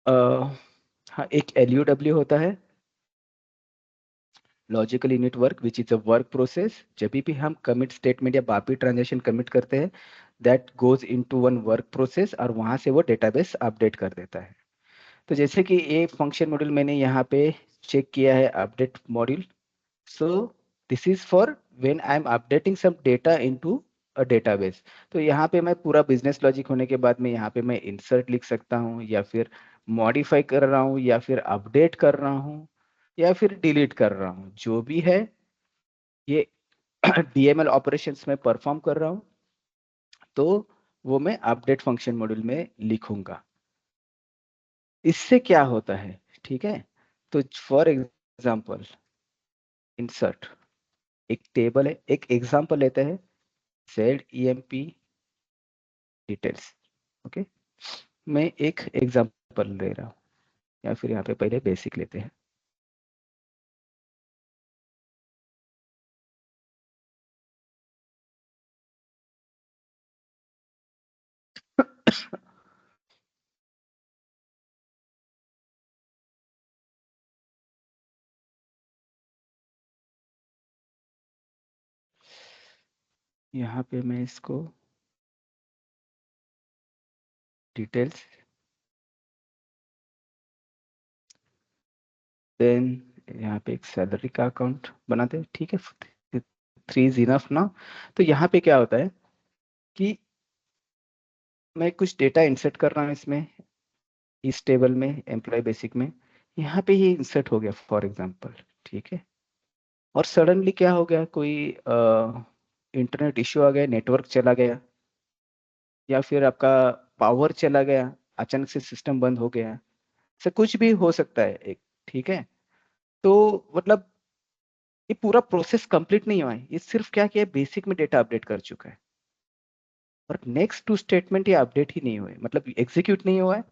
हाँ, एक LUW होता है, logical unit work, which is a work process. जब भी हम कमिट स्टेटमेंट या बापी ट्रांजेक्शन कमिट करते हैं, that goes into one work process, और वहां से वो डेटाबेस अपडेट कर देता है। तो जैसे कि ये फंक्शन मॉड्यूल मैंने यहाँ पे चेक किया है, update module. So this is for when I am updating some data into a database. तो यहाँ पे मैं पूरा बिजनेस लॉजिक होने के बाद में यहाँ पे मैं इंसर्ट लिख सकता हूँ, या फिर मॉडिफाई कर रहा हूँ, या फिर अपडेट कर रहा हूँ, या फिर डिलीट कर रहा हूँ, जो भी है ये DML ऑपरेशंस में परफॉर्म कर रहा हूँ, तो वो मैं अपडेट फंक्शन मॉड्यूल में लिखूंगा। इससे क्या होता है, ठीक है? तो फॉर एग्जांपल, इंसर्ट एक टेबल है, एक एग्जांपल लेते हैं, ZEMP डिटेल्स। ओके, मैं एक एग्जांपल ले रहा हूँ, या फिर यहाँ पे पहले बेसिक लेते हैं। यहाँ पे मैं इसको डिटेल्स, देन यहाँ पे एक सैलरी का अकाउंट बनाते हैं, ठीक है? 3 इज इनफ ना। तो यहाँ पे क्या होता है कि मैं कुछ डेटा इंसर्ट कर रहा हूँ इसमें, इस टेबल में, एम्प्लॉय बेसिक में। यहाँ पे ये इंसर्ट हो गया फॉर एग्जांपल, ठीक है? और सडनली क्या हो गया, कोई इंटरनेट इश्यू आ गया, नेटवर्क चला गया, या फिर आपका पावर चला गया, अचानक से सिस्टम बंद हो गया, ऐसा कुछ भी हो सकता है एक, ठीक है? तो मतलब ये पूरा प्रोसेस कंप्लीट नहीं हुआ है, ये सिर्फ क्या किया, बेसिक में डेटा अपडेट कर चुका है, और नेक्स्ट टू स्टेटमेंट ये अपडेट ही नहीं हुए, मतलब एग्जीक्यूट नहीं हुआ है।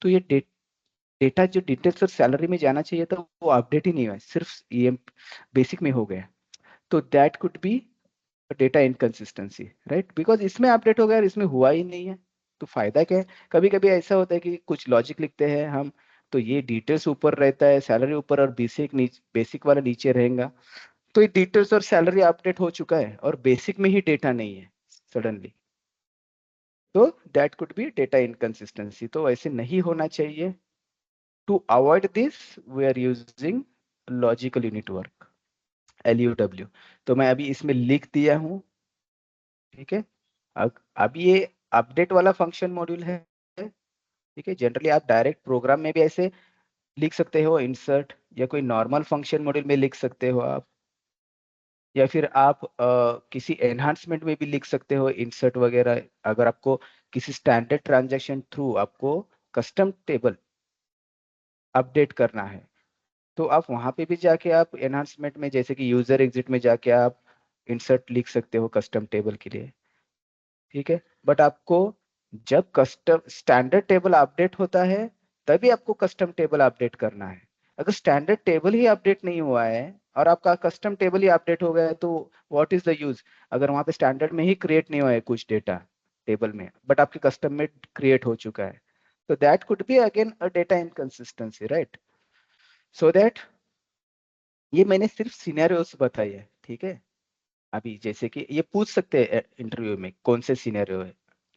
तो ये डेटा जो डिटेल्स और सैलरी में जाना चाहिए था, वो अपडेट ही नहीं हुआ है, सिर्फ ये बेसिक में हो गया। तो that could be data inconsistency, right? Because इसमें अपडेट हो गया और इसमें हुआ ही नहीं है, तो फायदा क्या है? कभी कभी ऐसा होता है कि कुछ लॉजिक लिखते हैं हम, तो ये डिटेल्स ऊपर रहता है, सैलरी ऊपर, और बेसिक वाला नीचे रहेगा। तो ये डिटेल्स और सैलरी अपडेट हो चुका है, और बेसिक में ही डेटा नहीं है सडनली, तो that could be data inconsistency. तो ऐसे नहीं होना चाहिए। To avoid this, we are using logical unit work, LUW। तो मैं अभी इसमें लिख दिया हूँ, ठीक है? अब ये अपडेट वाला फंक्शन मॉड्यूल है, ठीक है? जनरली आप डायरेक्ट प्रोग्राम में भी ऐसे लिख सकते हो इंसर्ट, या कोई नॉर्मल फंक्शन मॉड्यूल में लिख सकते हो आप, या फिर आप किसी एनहांसमेंट में भी लिख सकते हो इंसर्ट वगैरह। अगर आपको किसी स्टैंडर्ड ट्रांजैक्शन थ्रू आपको कस्टम टेबल अपडेट करना है, तो आप वहां पे भी जाके आप एनहांसमेंट में, जैसे कि यूजर एग्जिट में जाके आप इंसर्ट लिख सकते हो कस्टम टेबल के लिए, ठीक है? बट आपको जब कस्टम स्टैंडर्ड टेबल अपडेट होता है, तभी आपको कस्टम टेबल अपडेट करना है। अगर स्टैंडर्ड टेबल ही अपडेट नहीं हुआ है और आपका कस्टम टेबल ही अपडेट हो गया है, तो व्हाट इज द यूज? अगर वहां पे स्टैंडर्ड में ही क्रिएट नहीं हुआ है कुछ डेटा टेबल में, बट आपके कस्टम में क्रिएट हो चुका है, तो that could be again a data inconsistency, right? So that, ये मैंने सिर्फ सिनेरियोस बताई है, ठीक है? अभी जैसे कि ये पूछ सकते हैं इंटरव्यू में, कौन से सिनेरियो है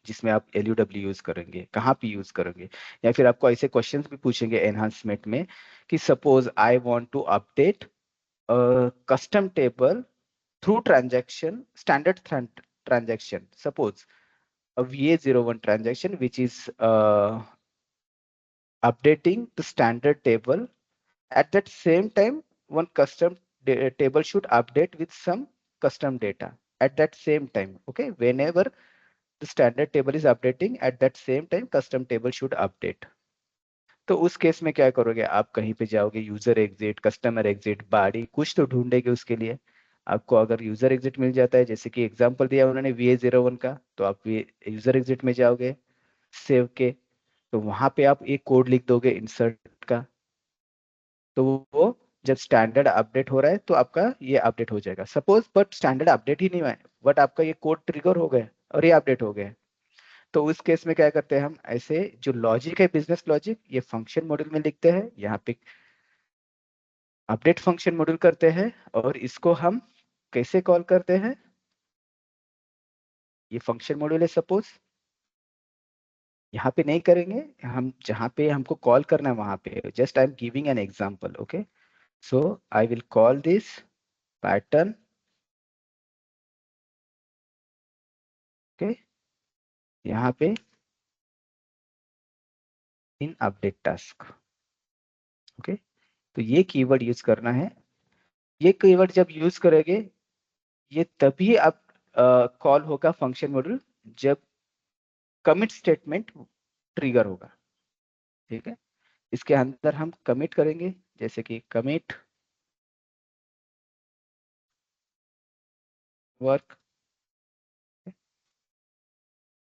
जिसमें आप LUW यूज करेंगे, कहाँ पे यूज करेंगे, या फिर आपको ऐसे क्वेश्चंस भी पूछेंगे एनहांसमेंट में कि suppose I want to update custom table through transaction, standard transaction, suppose a VA01 transaction which is updating the standard table. At that same time, one custom table should update with some custom data at that same time. Okay, whenever the standard table is updating, at that same time, custom table should update. तो उस case में क्या करोगे, आप कहीं पे जाओगे, user exit, customer exit, body, कुछ तो ढूंढेगे उसके लिए। आपको अगर यूजर एग्जिट मिल जाता है, जैसे कि एग्जांपल दिया उन्होंने VA01 का, तो आप यूजर एग्जिट में जाओगे, सेव के, तो वहां पे आप एक कोड लिख दोगे इंसर्ट का, तो वो जब स्टैंडर्ड अपडेट हो रहा है तो आपका ये अपडेट हो जाएगा। सपोज बट स्टैंडर्ड अपडेट ही नहीं हुआ है, बट आपका ये कोड ट्रिगर हो गया और ये अपडेट हो गया, तो उस केस में क्या करते हैं हम, ऐसे जो लॉजिक है बिजनेस लॉजिक, ये फंक्शन मॉड्यूल में लिखते हैं, यहाँ पे अपडेट फंक्शन मॉड्यूल करते हैं, और इसको हम कैसे कॉल करते हैं, ये फंक्शन मॉड्यूल है सपोज, यहाँ पे नहीं करेंगे हम, जहाँ पे हमको कॉल करना है वहां पे, just I am giving an example, okay. So I will call this pattern, okay, यहाँ पे इन अपडेट टास्क, ओके। तो ये कीवर्ड यूज करना है। ये कीवर्ड जब यूज करेंगे, ये तभी आप कॉल होगा फंक्शन मॉड्यूल, जब कमिट स्टेटमेंट ट्रिगर होगा, ठीक है। इसके अंदर हम कमिट करेंगे, जैसे कि कमिट वर्क,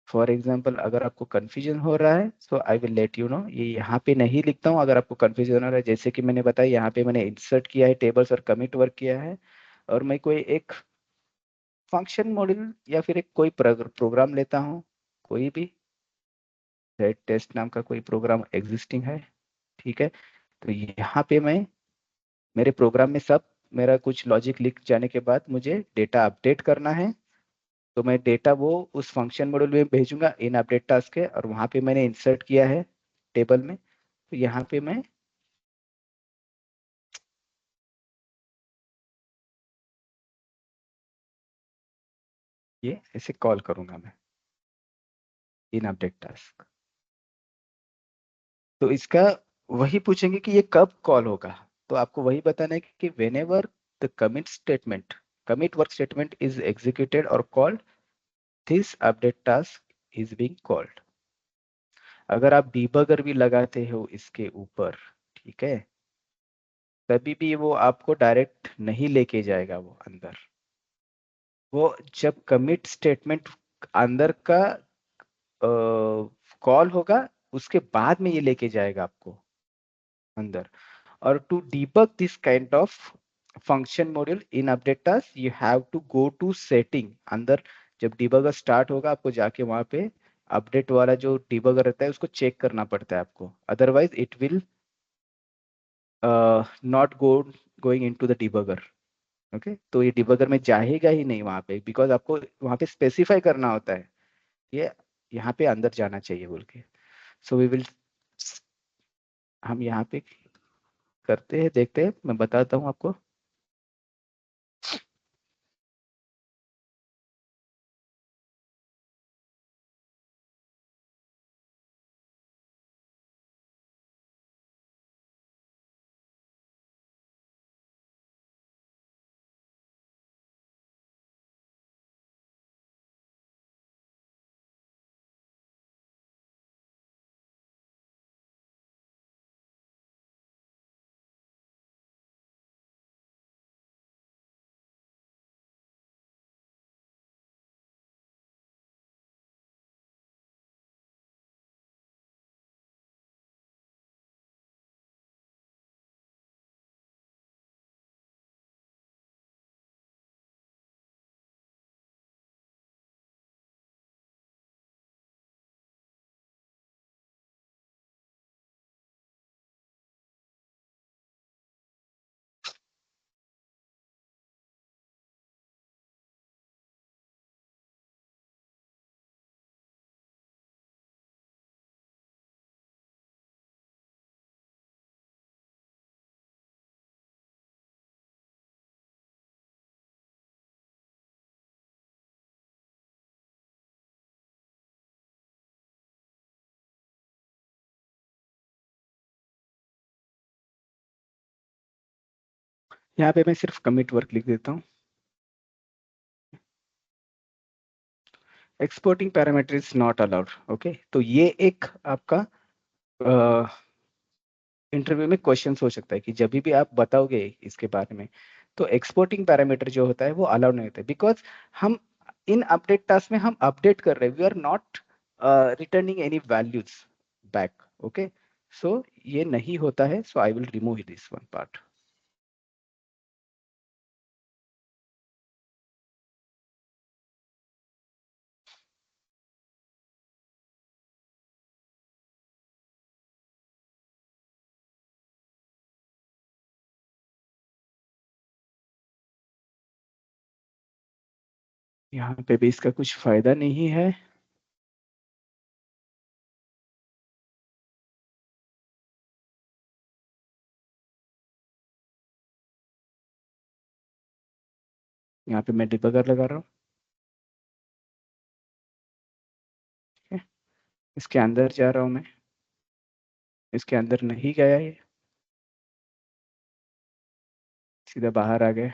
फॉर एग्जाम्पल अगर आपको कंफ्यूजन हो रहा है, so I will let you know, ये यहाँ पे नहीं लिखता हूँ अगर आपको कंफ्यूजन हो रहा है, जैसे कि मैंने बताया यहाँ पे मैंने इंसर्ट किया है टेबल्स और कमिट वर्क किया है, और मैं कोई एक फंक्शन मॉड्यूल या फिर एक कोई प्रोग्राम लेता हूँ, कोई भी रेड टेस्ट नाम का कोई प्रोग्राम एग्जिस्टिंग है, ठीक है। तो यहाँ पे मैं मेरे प्रोग्राम में सब मेरा कुछ लॉजिक लिख जाने के बाद मुझे डेटा अपडेट करना है, तो मैं डेटा वो उस फंक्शन मॉड्यूल में भेजूंगा इन अपडेट टास्क है, और वहां पे मैंने इंसर्ट किया है टेबल में, तो यहाँ पे मैं ये ऐसे कॉल करूंगा मैं इन अपडेट टास्क। तो इसका वही पूछेंगे कि ये कब कॉल होगा, तो आपको वही बताना है कि whenever the commit work statement is executed और called, this update task is being called. अगर आप डिबगर भी लगाते हो इसके ऊपर, ठीक है, तभी भी वो आपको डायरेक्ट नहीं लेके जाएगा वो अंदर, वो जब कमिट स्टेटमेंट अंदर का कॉल होगा, उसके बाद में ये लेके जाएगा आपको अंदर। और to debug this kind of function module in update task, you have to go to setting अंदर, जब डिबगर स्टार्ट होगा आपको जाके वहां पे अपडेट वाला जो डिबगर रहता है उसको चेक करना पड़ता है आपको, otherwise it will not going into the debugger, okay. तो ये डिबगर में जाएगा ही नहीं वहां पे, बिकॉज आपको वहां पे स्पेसिफाई करना होता है ये यहाँ पे अंदर जाना चाहिए बोल के। सो वी विल, हम यहाँ पे करते हैं, देखते हैं, मैं बताता हूँ आपको। यहाँ पे मैं सिर्फ कमिट वर्क लिख देता हूँ। Exporting parameter is not allowed, okay. तो ये एक आपका इंटरव्यू में क्वेश्चन हो सकता है कि जब भी आप बताओगे इसके बारे में, तो एक्सपोर्टिंग पैरामीटर जो होता है वो अलाउड नहीं होता है, बिकॉज हम इन अपडेट टास्क में हम अपडेट कर रहे हैं, we are not returning any values back, okay. So ये नहीं होता है, so I will remove this one part. यहाँ पे भी इसका कुछ फायदा नहीं है। यहाँ पे मैं डिबगर लगा रहा हूँ। ठीक है, इसके अंदर जा रहा हूँ मैं, इसके अंदर नहीं गया ये, सीधा बाहर आ गया।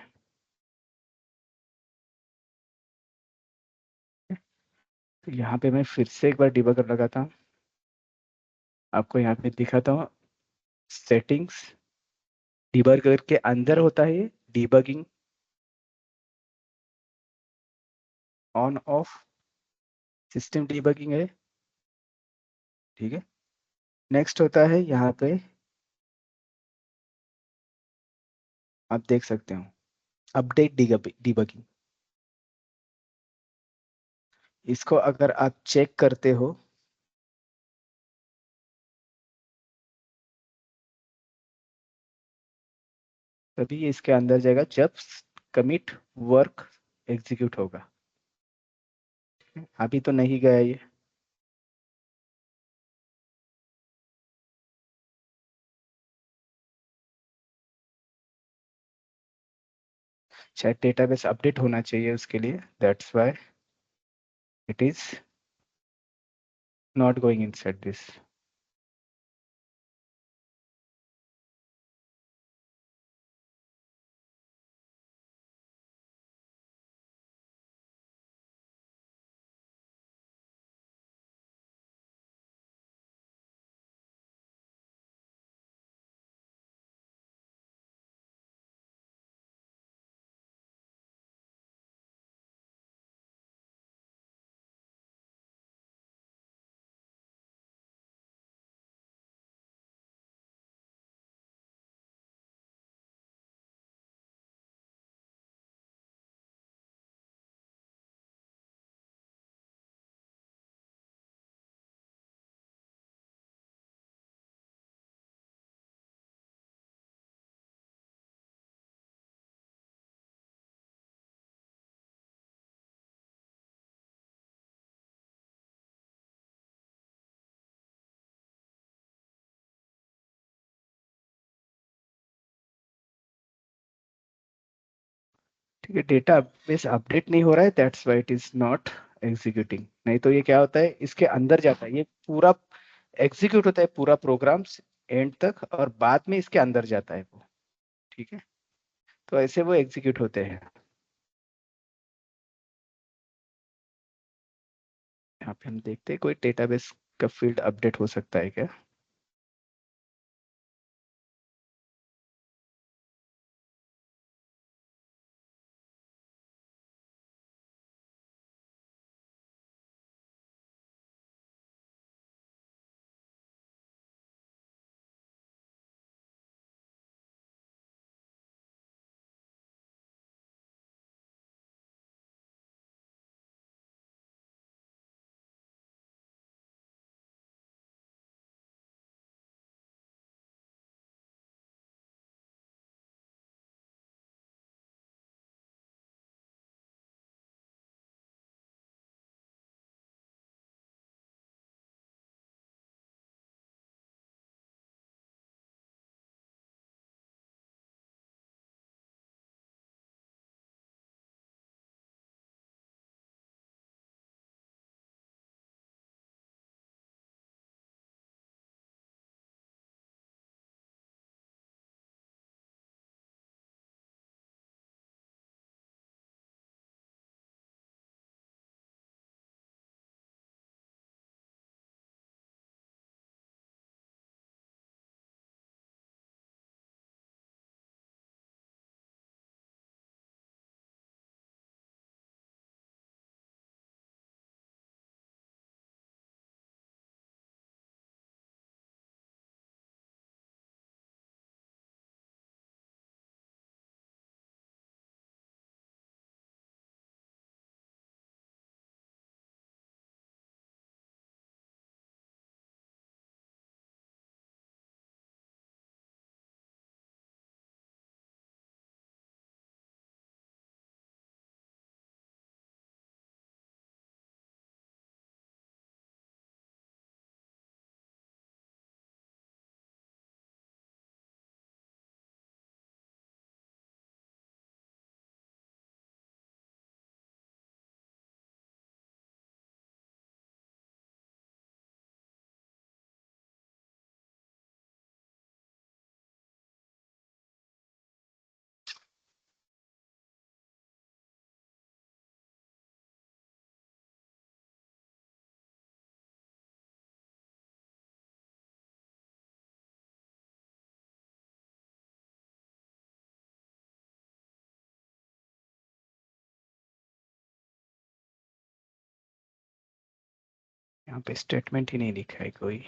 तो यहाँ पे मैं फिर से एक बार डिबगर लगाता हूँ, आपको यहाँ पे दिखाता हूँ सेटिंग्स। डिबगर के अंदर होता है ये debugging on off, system debugging है। ठीक है, नेक्स्ट होता है यहाँ पे, आप देख सकते हो अपडेट डिबगिंग। इसको अगर आप चेक करते हो, तभी ये इसके अंदर जाएगा जब कमिट वर्क एग्जीक्यूट होगा। अभी तो नहीं गया ये। शायद डेटाबेस अपडेट होना चाहिए उसके लिए, that's why it is not going inside this. ठीक है, डेटाबेस अपडेट नहीं हो रहा है, that's why it is not executing. नहीं तो ये क्या होता है, इसके अंदर जाता है, ये पूरा एग्जीक्यूट होता है पूरा प्रोग्राम एंड तक, और बाद में इसके अंदर जाता है वो। ठीक है, तो ऐसे वो एग्जीक्यूट होते हैं। यहाँ पे हम देखते हैं कोई डेटाबेस का फील्ड अपडेट हो सकता है क्या। यहाँ पे स्टेटमेंट ही नहीं लिखा है कोई।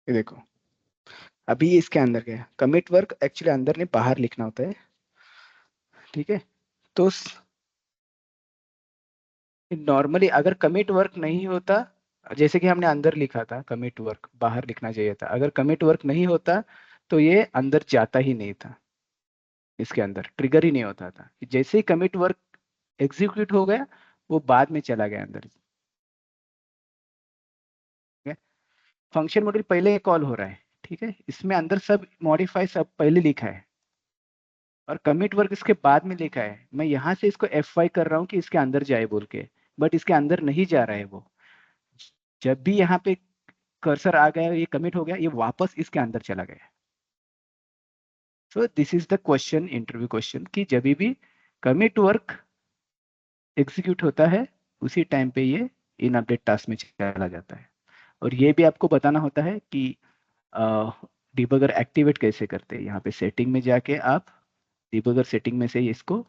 ये देखो, अभी ये इसके अंदर गया। कमिट वर्क एक्चुअली अंदर नहीं बाहर लिखना होता है, ठीक है। तो नॉर्मली अगर कमिट वर्क नहीं होता, जैसे कि हमने अंदर लिखा था कमिट वर्क बाहर लिखना चाहिए था, अगर कमिट वर्क नहीं होता तो ये अंदर जाता ही नहीं था, इसके अंदर ट्रिगर ही नहीं होता था। जैसे ही कमिट वर्क एग्जीक्यूट हो गया, वो बाद में चला गया अंदर। फंक्शन मॉड्यूल पहले कॉल हो रहा है, ठीक है, इसमें अंदर सब मॉडिफाई सब पहले लिखा है, और कमिट वर्क इसके बाद में लिखा है। मैं यहाँ से इसको F5 कर रहा हूँ कि इसके अंदर जाए बोल के, बट इसके अंदर नहीं जा रहा है वो। जब भी यहाँ पे कर्सर आ गया, ये कमिट हो गया, ये वापस इसके अंदर चला गया। सो this is the question, interview question, कि जब भी कमिट वर्क एग्जीक्यूट होता है उसी टाइम पे ये इन अपडेट टास्क में चला जाता है। और ये भी आपको बताना होता है कि डिबगर एक्टिवेट कैसे करते हैं। यहाँ पे सेटिंग में जाके आप डिबगर सेटिंग में से इसको